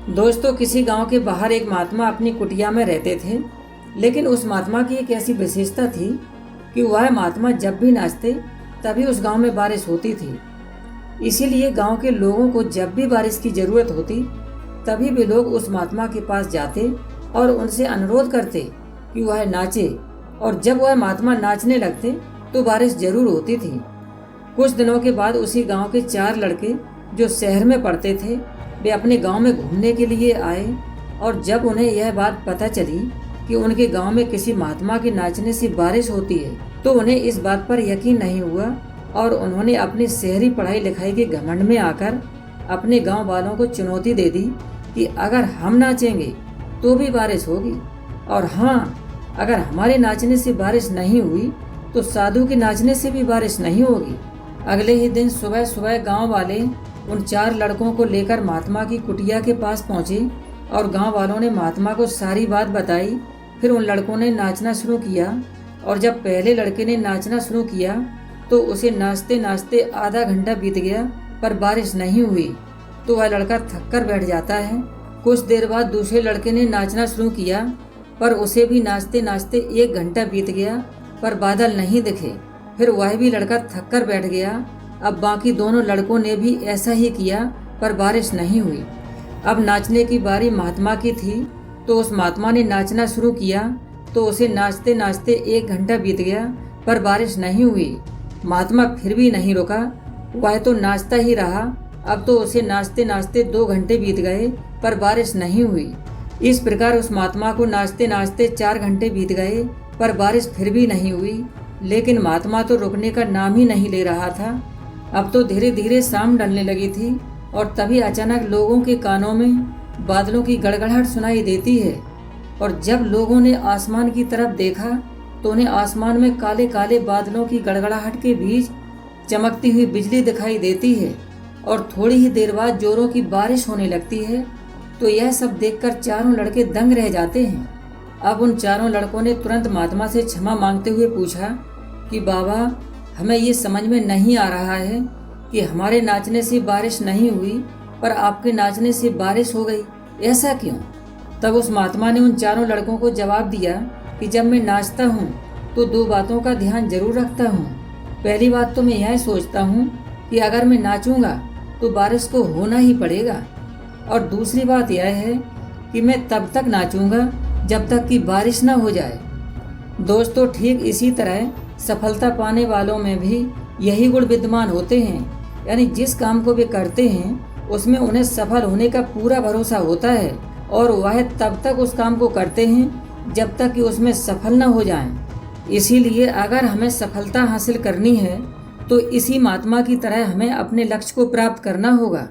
दोस्तों, किसी गांव के बाहर एक महात्मा अपनी कुटिया में रहते थे। लेकिन उस महात्मा की एक ऐसी विशेषता थी कि वह महात्मा जब भी नाचते तभी उस गांव में बारिश होती थी। इसीलिए गांव के लोगों को जब भी बारिश की जरूरत होती तभी भी लोग उस महात्मा के पास जाते और उनसे अनुरोध करते कि वह नाचे। और जब वह महात्मा नाचने लगते तो बारिश जरूर होती थी। कुछ दिनों के बाद उसी गांव के 4 लड़के जो शहर में पढ़ते थे, वे अपने गांव में घूमने के लिए आए। और जब उन्हें यह बात पता चली कि उनके गांव में किसी महात्मा के नाचने से बारिश होती है तो उन्हें इस बात पर यकीन नहीं हुआ और उन्होंने अपनी शहरी पढ़ाई लिखाई के घमंड में आकर अपने गांव वालों को चुनौती दे दी कि अगर हम नाचेंगे तो भी बारिश होगी, और हाँ, अगर हमारे नाचने से बारिश नहीं हुई तो साधु के नाचने से भी बारिश नहीं होगी। अगले ही दिन सुबह सुबह गांव वाले उन 4 लड़कों को लेकर महात्मा की कुटिया के पास पहुंचे और गांव वालों ने महात्मा को सारी बात बताई। फिर उन लड़कों ने नाचना शुरू किया और जब पहले लड़के ने नाचना शुरू किया तो उसे नाचते नाचते आधा घंटा बीत गया पर बारिश नहीं हुई तो वह लड़का थक कर बैठ जाता है। कुछ देर बाद दूसरे लड़के ने नाचना शुरू किया पर उसे भी नाचते नाचते 1 घंटा बीत गया पर बादल नहीं दिखे। फिर वह भी लड़का थक कर बैठ गया। अब बाकी दोनों लड़कों ने भी ऐसा ही किया पर बारिश नहीं हुई। अब नाचने की बारी महात्मा की थी तो उस महात्मा ने नाचना शुरू किया तो उसे नाचते नाचते 1 घंटा बीत गया पर बारिश नहीं हुई। महात्मा फिर भी नहीं रुका, वह तो नाचता ही रहा। अब तो उसे नाचते नाचते 2 घंटे बीत गए पर बारिश नहीं हुई। इस प्रकार उस महात्मा को नाचते नाचते 4 घंटे बीत गए पर बारिश फिर भी नहीं हुई। लेकिन महात्मा तो रुकने का नाम ही नहीं ले रहा था। अब तो धीरे धीरे शाम ढलने लगी थी और तभी अचानक लोगों के कानों में बादलों की गड़गड़ाहट सुनाई देती है। और जब लोगों ने आसमान की तरफ देखा तो उन्हें आसमान में काले काले बादलों की गड़गड़ाहट के बीच चमकती हुई बिजली दिखाई देती है और थोड़ी ही देर बाद जोरों की बारिश होने लगती है। तो यह सब देखकर चारों लड़के दंग रह जाते हैं। अब उन चारों लड़कों ने तुरंत महात्मा से क्षमा मांगते हुए पूछा कि बाबा, हमें ये समझ में नहीं आ रहा है कि हमारे नाचने से बारिश नहीं हुई पर आपके नाचने से बारिश हो गई, ऐसा क्यों? तब उस महात्मा ने उन चारों लड़कों को जवाब दिया कि जब मैं नाचता हूँ तो 2 बातों का ध्यान जरूर रखता हूँ। पहली बात तो मैं यह सोचता हूँ कि अगर मैं नाचूंगा तो बारिश को होना ही पड़ेगा, और दूसरी बात यह है कि मैं तब तक नाचूंगा जब तक कि बारिश ना हो जाए। दोस्तों, ठीक इसी तरह सफलता पाने वालों में भी यही गुण विद्यमान होते हैं। यानी जिस काम को वे करते हैं उसमें उन्हें सफल होने का पूरा भरोसा होता है और वह तब तक उस काम को करते हैं जब तक कि उसमें सफल न हो जाएं। इसीलिए अगर हमें सफलता हासिल करनी है तो इसी महात्मा की तरह हमें अपने लक्ष्य को प्राप्त करना होगा।